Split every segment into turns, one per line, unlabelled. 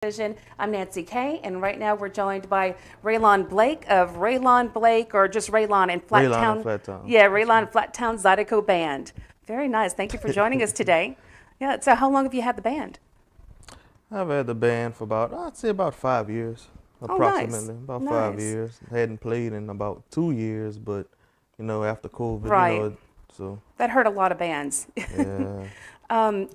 Vision. I'm Nancy Kay, and right now we're joined by Raylon Blake of Raylon Blake, or just Raylon and
Raylon and
Flattown.
Flat Town.
Yeah,
That's
Raylon
right.
and Flattown Zydeco Band. Very nice. Thank you for joining us today. Yeah. So, how long have you had the band?
I've had the band for about, I'd say about 5 years,
Oh, nice,
approximately. About five
nice.
years. Hadn't played in about 2 years, but, after COVID,
Right.
so,
That hurt a lot of bands.
yeah.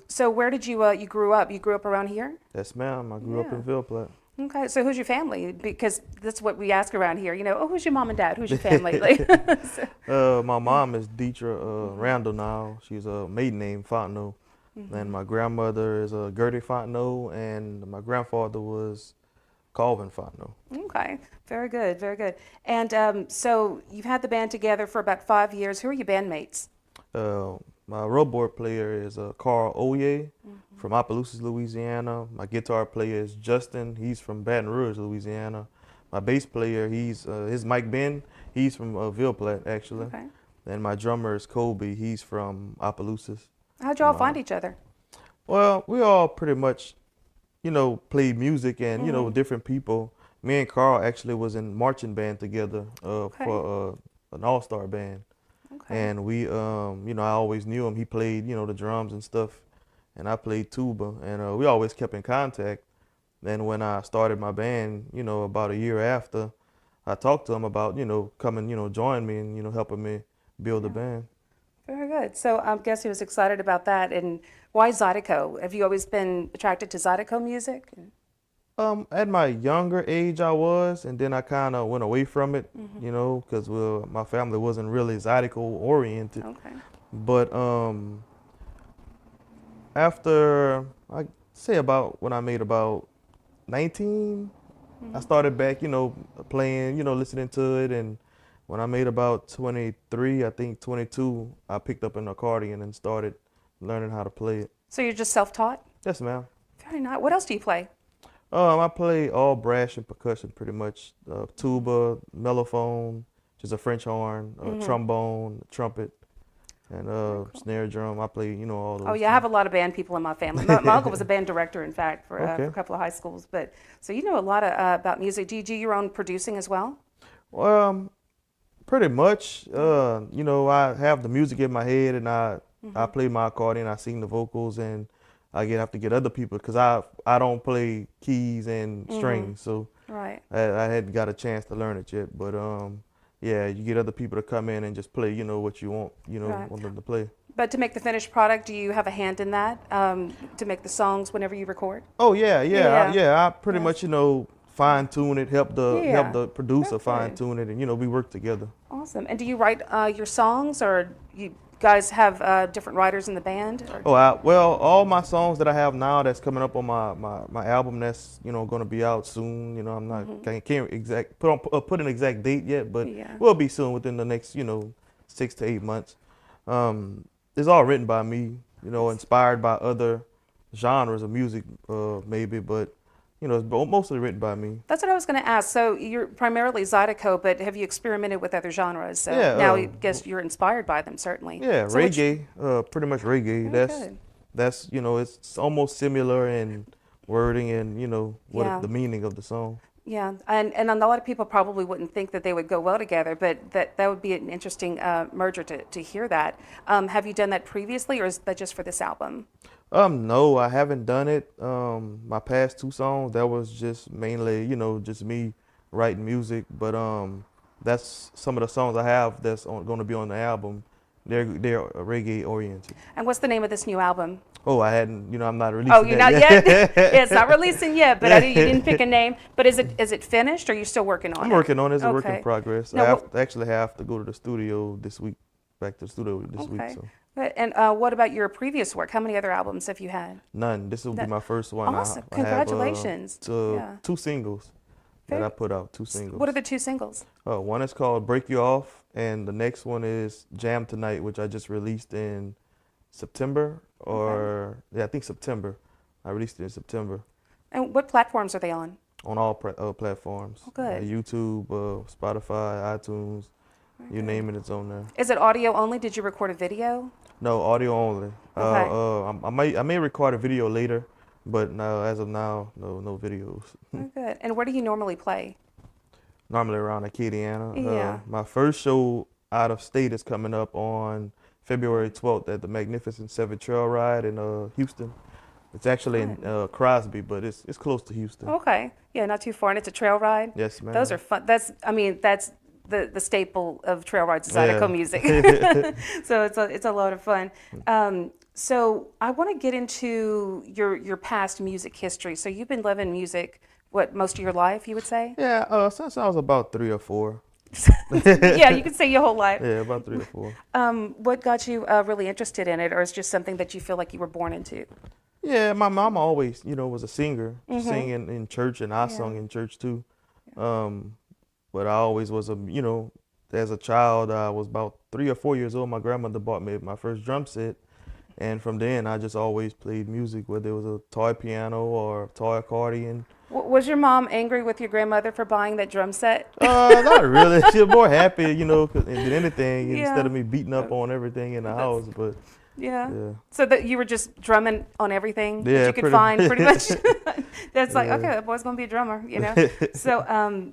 So, where did you grew up? You grew up around here?
Yes, ma'am. I grew up
Yeah.
in Ville Platte.
Okay. So, who's your family? Because that's what we ask around here. Oh, who's your mom and dad? Who's your family? So,
My mom is Deetra Randall now. She's a maiden name, Fontenot. And my grandmother is Gertie Fontenot, and my grandfather was Calvin Fontenot.
okay. Very good. Very good. And so, you've had the band together for about 5 years. Who are your bandmates?
Uh, my rubboard player is Carl Oye from Opelousas, Louisiana. My guitar player is Justin. He's from Baton Rouge, Louisiana. My bass player, his Mike Ben. He's from Ville Platte, actually.
Okay.
And my drummer is Kobe. He's from Opelousas.
How'd y'all
From,
find each other?
well, we all pretty much, played music and, different people. Me and Carl actually was in marching band together
Okay.
for an all-star band.
Okay.
And I always knew him. He played, the drums and stuff, and I played tuba, and we always kept in contact. Then when I started my band, about a year after, I talked to him about, coming, join me and, helping me build a
Yeah.
band.
Very good. So I guess he was excited about that. And why Zydeco? Have you always been attracted to Zydeco music?
At my younger age, I was, and then I kind of went away from it,
Mm-hmm.
because my family wasn't really Zydeco oriented.
Okay.
But after I say about when I made about 19, I
Mm-hmm.
started back, playing, listening to it. And when I made about 23, I think 22, I picked up an accordion and started learning how to play it.
So you're just self-taught?
Yes, ma'am.
Very nice. What else do you play?
I play all brass and percussion pretty much. Tuba, mellophone, which is a French horn,
Mm-hmm.
trombone, trumpet, and
Very cool.
snare drum. I play, all
Oh
those
yeah, I have
things.
a lot of band people in my family. My uncle was a band director, in fact, for a
Okay.
couple of high schools. But so you know a lot about music. Do you do your own producing as well?
Well, pretty much.
Mm-hmm.
I have the music in my head, and I
Mm-hmm.
play my accordion. I sing the vocals, and have to get other people because I don't play keys and
Mm-hmm.
strings, so
Right.
I hadn't got a chance to learn it yet. But yeah, you get other people to come in and just play, what you want,
Right.
want them to play.
But to make the finished product, do you have a hand in that? To make the songs whenever you record?
Oh yeah,
Yeah.
yeah. I pretty
Yeah.
much, fine tune it, help
Yeah.
the
Very
producer fine
good.
tune it, and we work together.
Awesome. And do you write your songs, or you guys have different writers in the band? Or
Oh, well, all my songs that I have now that's coming up on my album that's going to be out soon. I'm not
hmm
can't exact put an exact date yet, but
Yeah.
will be soon within the next 6 to 8 months. It's all written by me, inspired by other genres of music, maybe, but it's mostly written by me.
That's what I was going to ask. So you're primarily Zydeco, but have you experimented with other genres? So
Yeah,
now I guess you're inspired by them, certainly.
yeah,
So which?
reggae, pretty much reggae.
Very good.
That's it's almost similar in wording and what
Yeah.
the meaning of the song.
Yeah, and a lot of people probably wouldn't think that they would go well together, but that would be an interesting merger to hear that. Have you done that previously, or is that just for this album?
No, I haven't done it. My past two songs, that was just mainly, just me writing music. But that's some of the songs I have that's going to be on the album. They're reggae oriented.
And what's the name of this new album?
Oh, I hadn't, I'm not
Oh,
releasing
you're
that
not yet? Yeah, it's not
yet.
releasing yet, but you didn't pick a name. But is it finished, or are you still working on
I'm
it?
working on it. It's a work in
Okay.
progress.
Now,
Actually have to go to the studio this week, back to the studio this week.
okay.
So
Good. And what about your previous work? How many other albums have you had?
none. This will be
That,
my first one.
awesome.
I have
Congratulations. Yeah.
two singles that
Very,
I put out. Two
what are
singles.
the two singles?
One is called Break You Off, and the next one is Jam Tonight, which I just released in September,
Okay.
or yeah, I think September. I released it in September
And what platforms are they on?
on all platforms.
Oh, good.
YouTube, Spotify, iTunes,
Very
you
good.
name it, it's on there.
Is it audio only? Did you record a video?
No, audio only.
Okay.
I may record a video later, But now, as of now, no videos.
Oh, good. And where do you normally play?
Normally around Acadiana.
Yeah.
My first show out of state is coming up on February 12th at the Magnificent Seven Trail Ride in Houston. It's actually in
Fun.
Crosby, but it's close to Houston.
Okay. Yeah, not too far. And it's a trail ride.
Yes, ma'am.
Those are fun. I mean, that's the staple of trail rides, Zydeco
Yeah.
music. So it's a lot of fun. So I want to get into your past music history. So you've been living music, what, most of your life, you would say?
Yeah, since I was about 3 or 4.
Yeah, you could say your whole life.
Yeah, about 3 or 4.
What got you really interested in it, or is it just something that you feel like you were born into?
Yeah, my mama always, was a singer, singing in church, and I sung in church too. But I always was as a child, I was about 3 or 4 years old. My grandmother bought me my first drum set, and from then I just always played music, whether it was a toy piano or toy accordion.
Was your mom angry with your grandmother for buying that drum set?
Not really. She was more happy, than anything,
Yeah.
instead of me beating up on everything in the house. But
Yeah.
yeah.
So that you were just drumming on everything that
Yeah,
you could
pretty
find, pretty much. That's like,
Yeah.
okay, that boy's gonna be a drummer, So,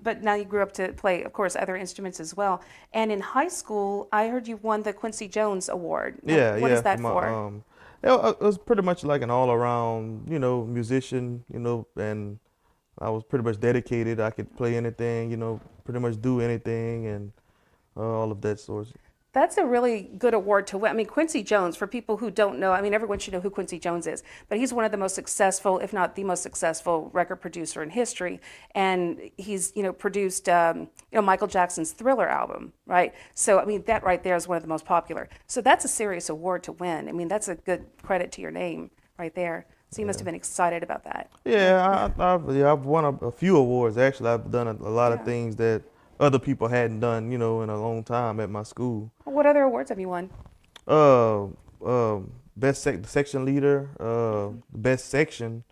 but now you grew up to play, of course, other instruments as well. And in high school, I heard you won the Quincy Jones Award.
Yeah,
What
yeah.
is that
my,
for?
it was pretty much like an all-around, musician, and I was pretty much dedicated. I could play anything, pretty much do anything, and all of that sort.
That's a really good award to win. I mean, Quincy Jones, for people who don't know, I mean, everyone should know who Quincy Jones is, but he's one of the most successful, if not the most successful record producer in history. And he's, produced, Michael Jackson's Thriller album, right? So, I mean, that right there is one of the most popular. So that's a serious award to win. I mean, that's a good credit to your name right there. So you must have been excited about that.
Yeah, I've won a few awards. Actually, I've done a lot of
Yeah.
things that other people hadn't done, in a long time at my school.
What other awards have you won?
Uh, best section leader, best section.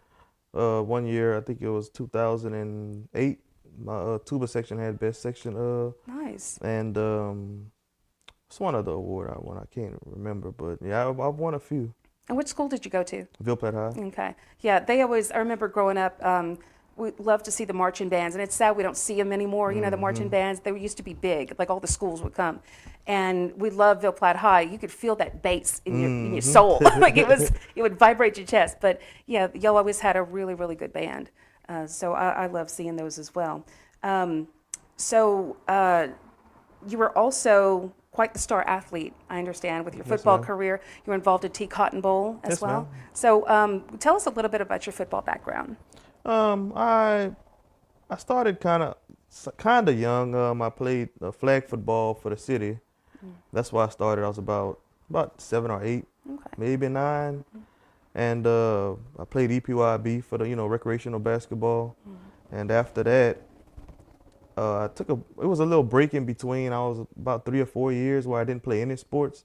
One year, I think it was 2008. My tuba section had best section.
Nice.
And it's one other award I won. I can't remember, but yeah, I've won a few.
And which school did you go to?
Vilpet High.
Okay. Yeah, I remember growing up, we loved to see the marching bands, and it's sad we don't see them anymore. The marching bands, they used to be big, like all the schools would come. And we loved Vilplat High. You could feel that bass in your soul. Like it would vibrate your chest. But yeah, y'all always had a really, really good band. So I love seeing those as well. So you were also quite the star athlete, I understand, with your football
ma'am.
career. You were involved at T Cotton Bowl as
Yes,
well.
ma'am.
So tell us a little bit about your football background.
I started kind of young. I played flag football for the city. That's why I started. I was about 7 or 8,
Okay.
maybe 9, and I played EPYB for the recreational basketball. And after that, it was a little break in between. I was about 3 or 4 years where I didn't play any sports,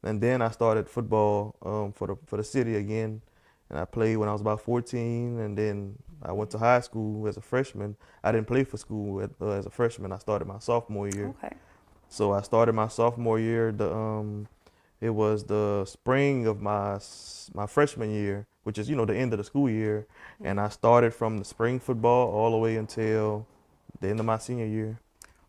and then I started football for the city again. And I played when I was about 14, and then I went to high school as a freshman. I didn't play for school as a freshman. I started my sophomore year.
Okay.
So I started my sophomore year. It was the spring of my freshman year, which is the end of the school year, and I started from the spring football all the way until the end of my senior year.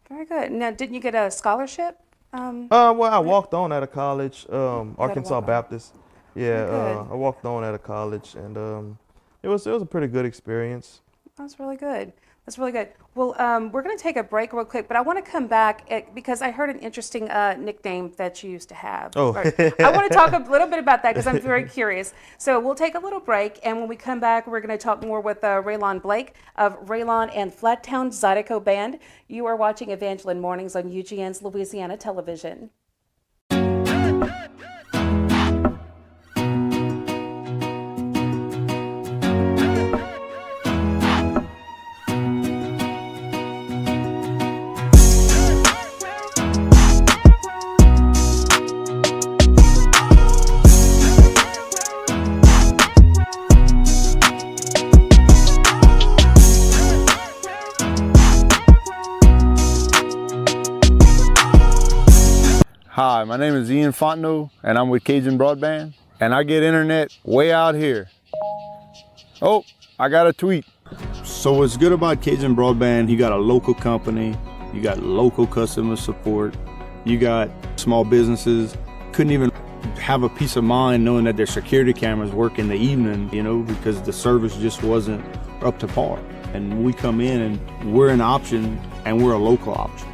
Very good. Now, didn't you get a scholarship?
Well, I walked on at a college, Arkansas
walk on.
Baptist. Yeah,
Very good.
I walked on at a college, and it was a pretty good experience.
That's really good. That's really good. Well, we're going to take a break real quick, but I want to come back because I heard an interesting nickname that you used to have.
Oh.
Right. I want to talk a little bit about that because I'm very curious. So we'll take a little break, and when we come back, we're going to talk more with Raylon Blake of Raylon and Flattown Zydeco Band. You are watching Evangeline Mornings on UGN's Louisiana Television.
Hi, my name is Ian Fontenot, and I'm with Cajun Broadband, and I get internet way out here. Oh, I got a tweet. So what's good about Cajun Broadband, you got a local company, you got local customer support, you got small businesses, couldn't even have a peace of mind knowing that their security cameras work in the evening, you know, because the service just wasn't up to par. And we come in and we're an option, and we're a local option.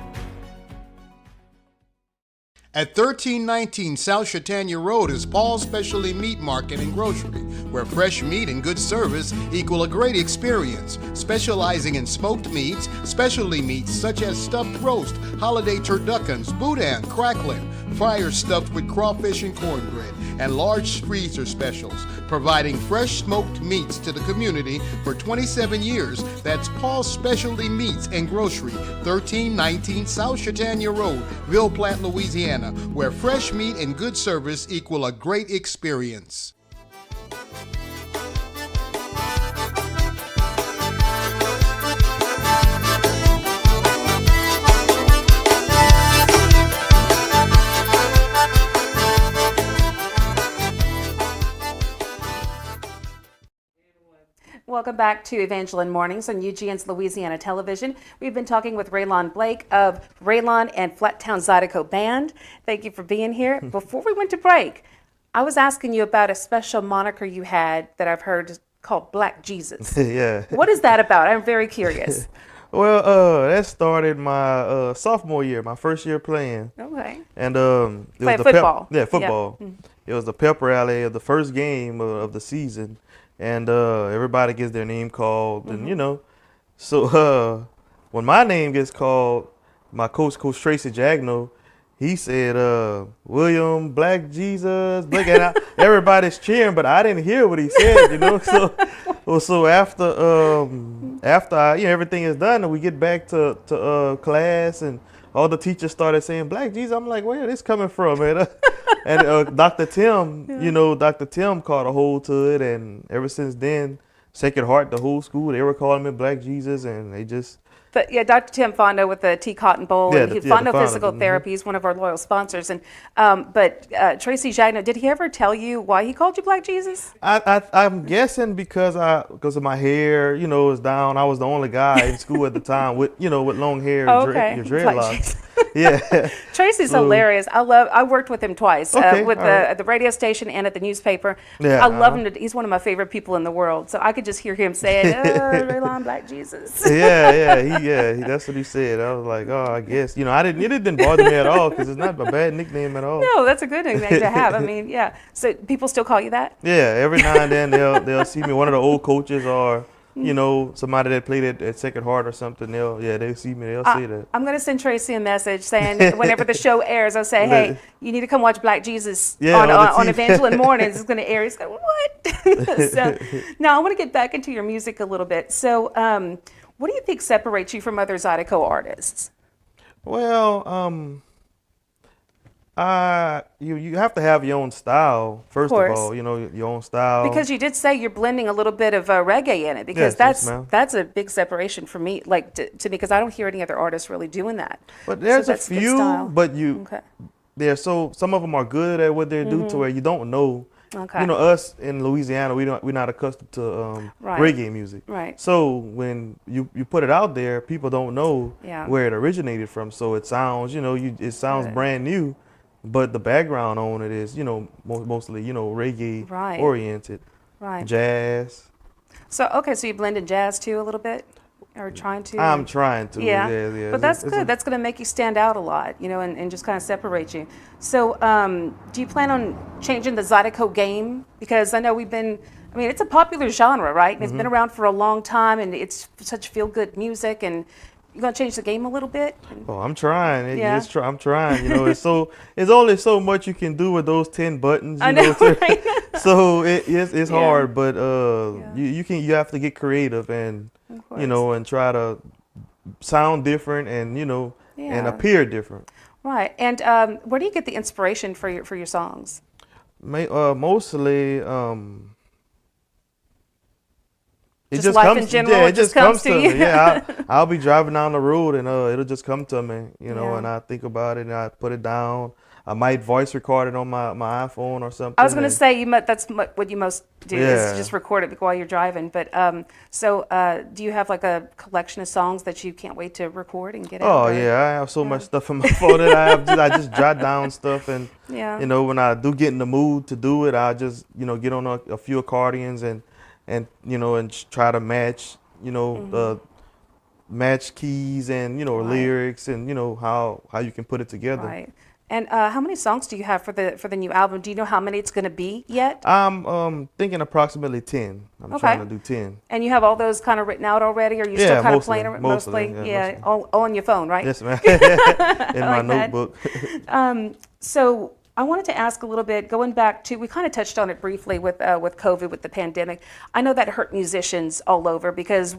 At 1319 South Chautauqua Road is Paul's Specialty Meat Market and Grocery, where fresh meat and good service equal a great experience. Specializing in smoked meats, specialty meats such as stuffed roast, holiday turduckens, boudin, crackling, fryers stuffed with crawfish and cornbread, and large freezer specials, providing fresh smoked meats to the community for 27 years. That's Paul's Specialty Meats and Grocery, 1319 South Chautauqua Road, Ville Platte, Louisiana, where fresh meat and good service equal a great experience.
Welcome back to Evangeline Mornings on UGN's Louisiana Television. We've been talking with Raylon Blake of Raylon and Flattown Zydeco Band. Thank you for being here. Before we went to break, I was asking you about a special moniker you had that I've heard called Black Jesus.
Yeah.
What is that about? I'm very curious.
Well, that started my sophomore year, my first year playing.
Okay.
And it
Play
was the
football.
football.
Yeah.
It was the pep rally of the first game of the season. And everybody gets their name called, and you know, so when my name gets called, my coach Tracy Jagno, he said, William Black Jesus, Blake, and everybody's cheering, but I didn't hear what he said, you know. So after I, you know, everything is done and we get back to class and all the teachers started saying Black Jesus, I'm like, where is this coming from, man? And Dr. Tim, you know, Dr. Tim caught a hold to it, and ever since then, Sacred Heart, the whole school, they were calling me Black Jesus, and they just.
But yeah, Dr. Tim Fondo with the T Cotton Bowl,
Yeah,
and
the
Fondo
Fondo,
Physical Therapy is one of our loyal sponsors. And but Tracy Jagno, did he ever tell you why he called you Black Jesus?
I'm guessing because of my hair, you know, was down. I was the only guy in school at the time with long hair, and dreadlocks. Yeah.
Tracy's hilarious. I worked with him twice with the radio station and at the newspaper.
Yeah,
I love him. He's one of my favorite people in the world. So I could just hear him saying, Raylon Black Jesus.
Yeah, that's what he said. I was like, oh, I guess, you know, it didn't bother me at all because it's not a bad nickname at all.
No, that's a good nickname to have. I mean, yeah. So people still call you that?
Yeah, every now and then they'll see me. One of the old coaches or, you know, somebody that played at Sacred Heart or something, they'll see me, they'll say that.
I'm going to send Tracy a message saying whenever the show airs, I'll say, hey, you need to come watch Black Jesus on Evangeline Mornings. It's going to air. He's going, what? So now I want to get back into your music a little bit. So what do you think separates you from other Zydeco artists?
Well, you have to have your own style, first of all, you know, your own style.
Because you did say you're blending a little bit of reggae in it, because that's a big separation for me, like to me, because I don't hear any other artists really doing that.
But there's a few, but some of them are good at what they do to where you don't know.
Okay.
You know, us in Louisiana, we're not accustomed to reggae music.
Right.
So when you put it out there, people don't know where it originated from. So it sounds, you know, it sounds brand new. But the background on it is, you know, mostly, you know, reggae oriented, jazz.
So, okay, so you blended jazz too a little bit, or trying to?
I'm trying to. Yeah.
But that's good. That's going to make you stand out a lot, you know, and just kind of separate you. So, do you plan on changing the Zydeco game? Because I know it's a popular genre, right? And it's been around for a long time, and it's such feel-good music, and you gonna change the game a little bit?
Oh, I'm trying. I'm trying. You know, it's only so much you can do with those 10 buttons.
I know. Right?
So it's hard, but you have to get creative and you know, and try to sound different and you know and appear different.
Right. And where do you get the inspiration for your songs?
Mostly. It
just life comes, in general, it just comes to you.
Yeah, I'll be driving down the road and it'll just come to me, you know, and I think about it and I put it down. I might voice record it on my iPhone or something.
I was going to
and-
say that's what you most do
Yeah.
is just record it while you're driving. But do you have like a collection of songs that you can't wait to record and get out?
Oh
or-
yeah, I have so much stuff in my phone that I just jot down stuff, and
Yeah.
you know, when I do get in the mood to do it, I just, you know, get on a few accordions and you know, and try to match, you know, match keys and, you know,
Right.
lyrics, and you know how you can put it together.
Right. And how many songs do you have for the new album? Do you know how many it's going to be yet?
I'm thinking approximately 10. I'm
Okay.
trying to do 10.
And you have all those kind of written out already? Or are you
Yeah,
still kind of
mostly,
playing it
mostly, yeah,
Yeah,
mostly.
all on your phone, right?
Yes, ma'am. In my
like that.
notebook.
So I wanted to ask a little bit, going back to, we kind of touched on it briefly with COVID, with the pandemic. I know that hurt musicians all over because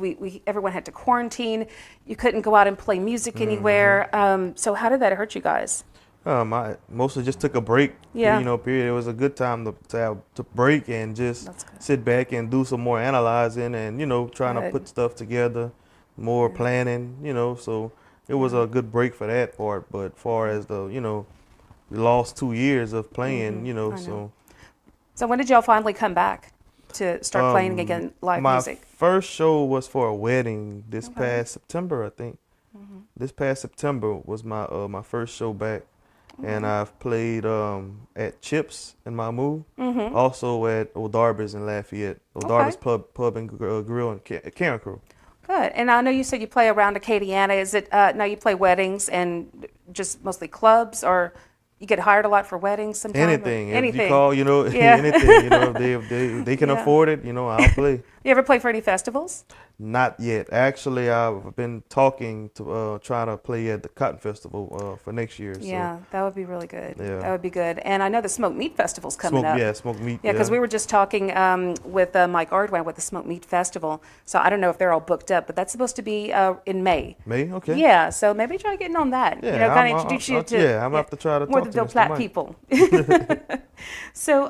everyone had to quarantine. You couldn't go out and play music
Mm-hmm.
anywhere. So how did that hurt you guys?
I mostly just took a break.
Yeah.
You know, period. It was a good time to break and just
That's good.
sit back and do some more analyzing and, you know, trying to
Good.
put stuff together, more planning, you know. So it was a good break for that part. But far as we lost 2 years of playing, you know,
Mm-hmm. I know.
so.
So when did y'all finally come back to start playing again live
My
music?
first show was for a wedding this
Okay.
past September, I think. This past September was my first show back. And I've played at Chips in Mamou, also at Old Darby's in Lafayette. Old Darby's Pub and Grill in Karen Crew.
Good. And I know you said you play around Acadiana. Is it now you play weddings and just mostly clubs, or you get hired a lot for weddings sometimes?
Anything. If
Anything.
you call, you know,
Yeah.
anything. You know, if they can
Yeah.
afford it, you know, I'll play.
You ever play for any festivals?
Not yet. Actually, I've been talking to try to play at the Cotton Festival for next year.
Yeah, that would be really good.
Yeah.
That would be good. And I know the Smoked Meat Festival's coming up.
Smoked meat.
Yeah, because we were just talking with Mike Ardwan with the Smoked Meat Festival. So I don't know if they're all booked up, but that's supposed to be in May.
May, okay.
Yeah, so maybe try getting on that.
Yeah,
you know, kind
I'm-
of introduce you
I'll-
to
yeah, I'm gonna have to try to
more
talk
the
to
Bill
Mr.
Platt
Mike.
people. So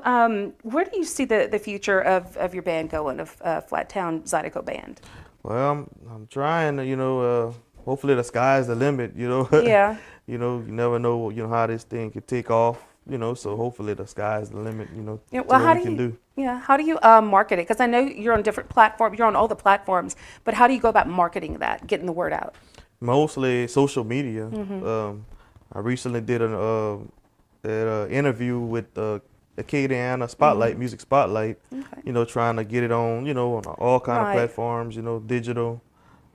where do you see the future of your band going, of Flattown Zydeco Band?
Well, I'm trying to, you know, hopefully the sky's the limit, you know.
Yeah.
You know, you never know, you know, how this thing could take off, you know, so hopefully the sky's the limit, you know,
Yeah,
to
well,
what
how
we
do
can
you
do.
Yeah, how do you market it? Because I know you're on different platforms, you're on all the platforms, but how do you go about marketing that, getting the word out?
Mostly social media.
Mm-hmm.
I recently did an interview with Acadiana Spotlight, Music Spotlight,
Mm-hmm. Okay.
you know, trying to get it on, you know, on all kind
Right.
of platforms, you know, digital.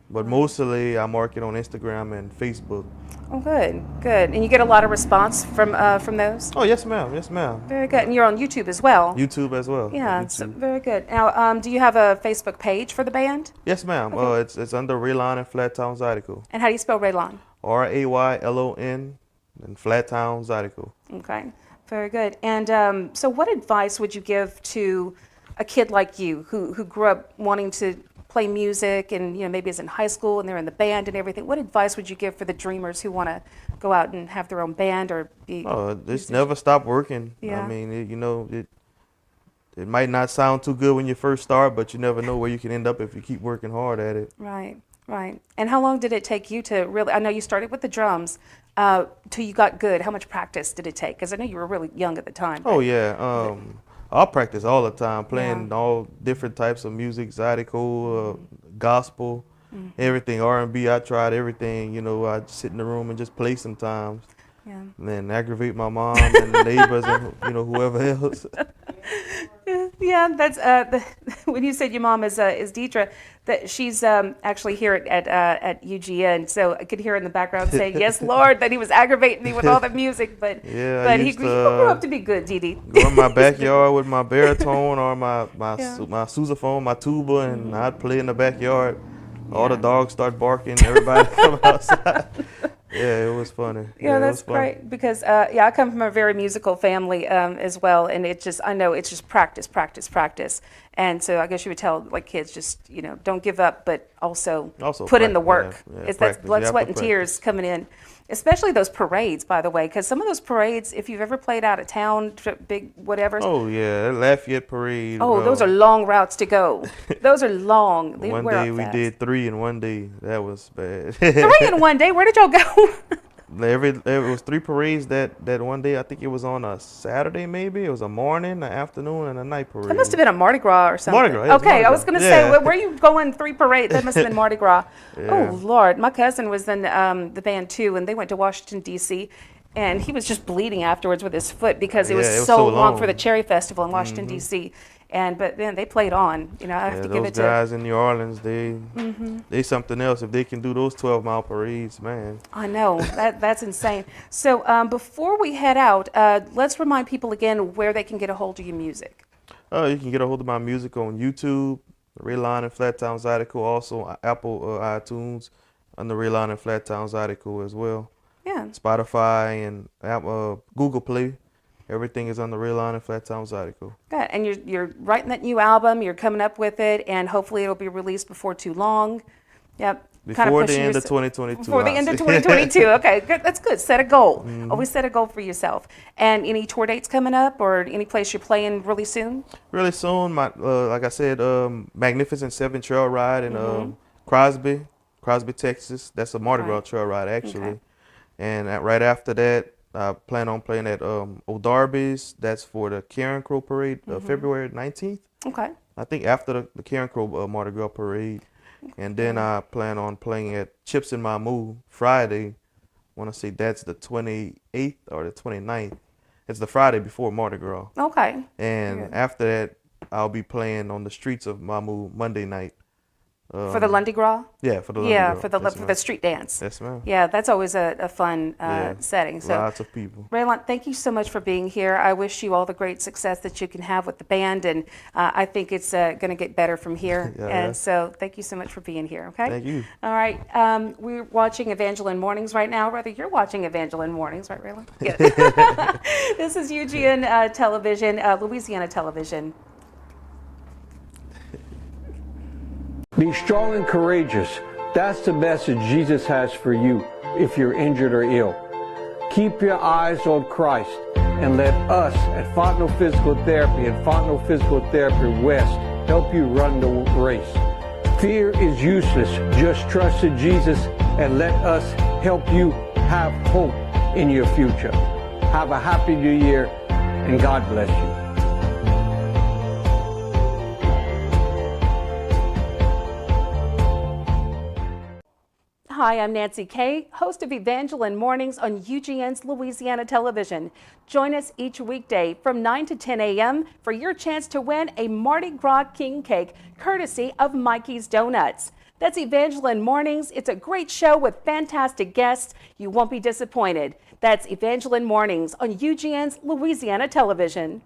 But mostly I market on Instagram and Facebook.
Oh, good, good. And you get a lot of response from those?
Oh, yes, ma'am. Yes, ma'am.
Very good. And you're on YouTube as well?
YouTube as well.
Yeah,
YouTube.
so very good. Now, do you have a Facebook page for the band?
Yes, ma'am. It's under Raylon and Flattown Zydeco.
And how do you spell Raylon?
Raylon and Flattown Zydeco.
Okay, very good. And so what advice would you give to a kid like you who grew up wanting to play music and, you know, maybe is in high school and they're in the band and everything? What advice would you give for the dreamers who want to go out and have their own band or be?
Just never stop working.
Yeah.
I mean, it might not sound too good when you first start, but you never know where you can end up if you keep working hard at it.
Right, right. And how long did it take you to really, I know you started with the drums, till you got good. How much practice did it take? Because I know you were really young at the time.
Oh yeah, I'll practice all the time, playing
Yeah.
all different types of music, Zydeco, gospel, everything, R&B. I tried everything. You know, I'd sit in the room and just play sometimes,
Yeah.
and then aggravate my mom and the neighbors and, you know, whoever else.
Yeah, that's when you said your mom is Deidre, that she's actually here at UGN, so I could hear her in the background saying, "Yes, Lord," that he was aggravating me with all the music, but
Yeah, I
but he
used
grew
to,
up to be good, Dee Dee.
Go in my backyard with my baritone or my
Yeah.
sousaphone, my tuba, and I'd play in the backyard. All the
Yeah.
dogs start barking, everybody come outside. Yeah, it was funny.
Yeah,
it
that's
was funny.
great because I come from a very musical family as well, and I know it's just practice, practice, practice, and so I guess you would tell like kids just, you know, don't give up, but also put in the work.
Yeah,
It's that's
practice.
blood,
You have
sweat,
to
and
practice.
tears coming in, especially those parades, by the way, because some of those parades, if you've ever played out of town, big whatever.
Oh yeah, that Lafayette parade.
Oh, those are long routes to go. Those are long. They
One
wear
day
out
we
fast.
did 3 in one day. That was bad.
3 in one day. Where did y'all go?
It was 3 parades that one day. I think it was on a Saturday, maybe. It was a morning, an afternoon, and a night parade.
That must have been a Mardi Gras or something.
Mardi Gras, yeah,
Okay,
Mardi
I was
Gras.
going to
Yeah.
say, where are you going 3 parade? That must have been Mardi Gras.
Yeah.
Oh, Lord. My cousin was in the band, too, and they went to Washington, D.C., and he was just bleeding afterwards with his foot because it was
Yeah, it was
so
so
long for
long.
the Cherry Festival in Washington, D.C. But then they played on. You know, I have
Yeah,
to give
those
it to.
guys in New Orleans, they something else. If they can do those 12-mile parades, man.
I know, that's insane. So before we head out, let's remind people again where they can get a hold of your music.
You can get a hold of my music on YouTube, Raylon and Flattown Zydeco, also Apple iTunes, and the Raylon and Flattown Zydeco as well.
Yeah.
Spotify and Google Play. Everything is on the Raylon and Flattown Zydeco.
Good. And you're writing that new album, you're coming up with it, and hopefully it'll be released before too long. Yep.
Before the end of 2022.
Before the end of 2022. Okay, good. That's good. Set a goal. Always set a goal for yourself. And any tour dates coming up, or any place you're playing really soon?
Really soon, like I said, Magnificent 7 Trail Ride in Crosby, Texas. That's a Mardi Gras trail ride, actually.
Okay.
And right after that, I plan on playing at O'Darby's. That's for the Karen Crow Parade, February 19th.
Okay.
I think after the Karen Crow Mardi Gras Parade. And then I plan on playing at Chips in My Moo Friday. I want to say that's the 28th or the 29th. It's the Friday before Mardi Gras.
Okay.
And after that, I'll be playing on the streets of Mamu Monday night.
For the Lundi Gras?
Yeah, for the Lundi
Yeah,
Gras.
for the
Yes,
for
ma'am.
the street dance.
Yes, ma'am.
Yeah, that's always a fun
Yeah,
setting. So,
lots of people.
Raylon, thank you so much for being here. I wish you all the great success that you can have with the band, and I think it's going to get better from here.
Yeah,
and
yeah.
so, thank you so much for being here. Okay.
Thank you.
All right. We're watching Evangeline Mornings right now. Rather, you're watching Evangeline Mornings, right, Raylon? Good. This is UGN Television, Louisiana Television.
Be strong and courageous. That's the message Jesus has for you if you're injured or ill. Keep your eyes on Christ and let us at Fontenot Physical Therapy and Fontenot Physical Therapy West help you run the race. Fear is useless. Just trust in Jesus and let us help you have hope in your future. Have a happy new year and God bless you.
Hi, I'm Nancy Kay, host of Evangeline Mornings on UGN's Louisiana Television. Join us each weekday from 9 to 10 a.m. for your chance to win a Mardi Gras King Cake, courtesy of Mikey's Donuts. That's Evangeline Mornings. It's a great show with fantastic guests. You won't be disappointed. That's Evangeline Mornings on UGN's Louisiana Television.